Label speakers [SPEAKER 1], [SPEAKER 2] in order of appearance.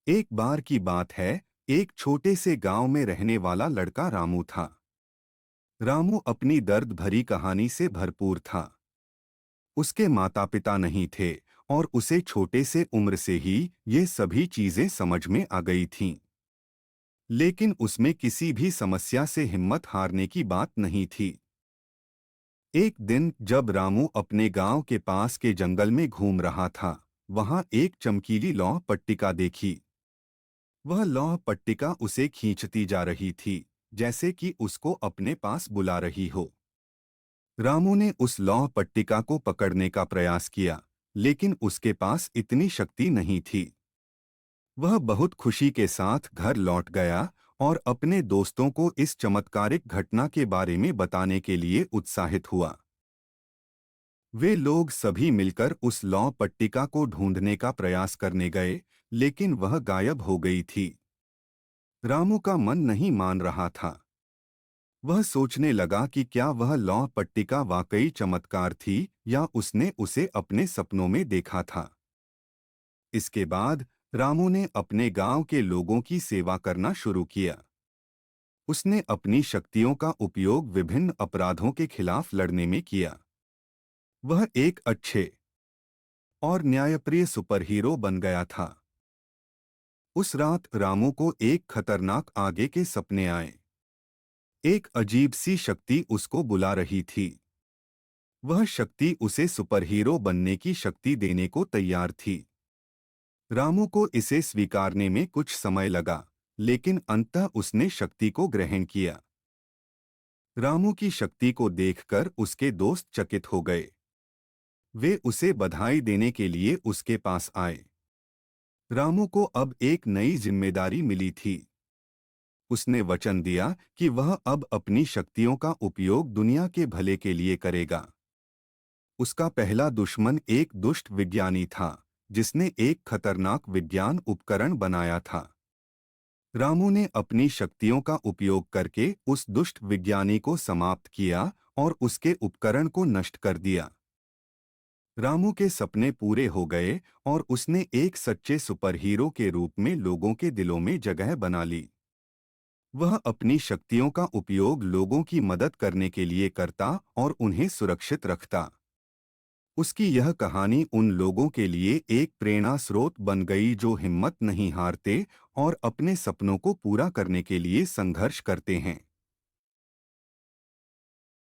[SPEAKER 1] एक बार की बात है। एक छोटे से गांव में रहने वाला लड़का रामू था। रामू अपनी दर्द भरी कहानी से भरपूर था। उसके माता पिता नहीं थे और उसे छोटे से उम्र से ही ये सभी चीजें समझ में आ गई थीं। लेकिन उसमें किसी भी समस्या से हिम्मत हारने की बात नहीं थी। एक दिन जब रामू अपने गांव के पास के जंगल में घूम रहा था, वहां एक चमकीली लौह पट्टिका देखी। वह लौह पट्टिका उसे खींचती जा रही थी, जैसे कि उसको अपने पास बुला रही हो। रामू ने उस लौह पट्टिका को पकड़ने का प्रयास किया, लेकिन उसके पास इतनी शक्ति नहीं थी। वह बहुत खुशी के साथ घर लौट गया और अपने दोस्तों को इस चमत्कारिक घटना के बारे में बताने के लिए उत्साहित हुआ। वे लोग सभी मिलकर उस लौह पट्टिका को ढूंढने का प्रयास करने गए, लेकिन वह गायब हो गई थी। रामू का मन नहीं मान रहा था। वह सोचने लगा कि क्या वह लौह पट्टिका वाकई चमत्कार थी या उसने उसे अपने सपनों में देखा था। इसके बाद रामू ने अपने गांव के लोगों की सेवा करना शुरू किया। उसने अपनी शक्तियों का उपयोग विभिन्न अपराधों के खिलाफ लड़ने में किया। वह एक अच्छे और न्यायप्रिय सुपरहीरो बन गया था। उस रात रामू को एक खतरनाक आगे के सपने आए। एक अजीब सी शक्ति उसको बुला रही थी। वह शक्ति उसे सुपरहीरो बनने की शक्ति देने को तैयार थी। रामू को इसे स्वीकारने में कुछ समय लगा, लेकिन अंततः उसने शक्ति को ग्रहण किया। रामू की शक्ति को देखकर उसके दोस्त चकित हो गए। वे उसे बधाई देने के लिए उसके पास आए। रामू को अब एक नई जिम्मेदारी मिली थी। उसने वचन दिया कि वह अब अपनी शक्तियों का उपयोग दुनिया के भले के लिए करेगा। उसका पहला दुश्मन एक दुष्ट विज्ञानी था, जिसने एक खतरनाक विज्ञान उपकरण बनाया था। रामू ने अपनी शक्तियों का उपयोग करके उस दुष्ट विज्ञानी को समाप्त किया और उसके उपकरण को नष्ट कर दिया। रामू के सपने पूरे हो गए और उसने एक सच्चे सुपरहीरो के रूप में लोगों के दिलों में जगह बना ली। वह अपनी शक्तियों का उपयोग लोगों की मदद करने के लिए करता और उन्हें सुरक्षित रखता। उसकी यह कहानी उन लोगों के लिए एक प्रेरणा स्रोत बन गई जो हिम्मत नहीं हारते और अपने सपनों को पूरा करने के लिए संघर्ष करते हैं।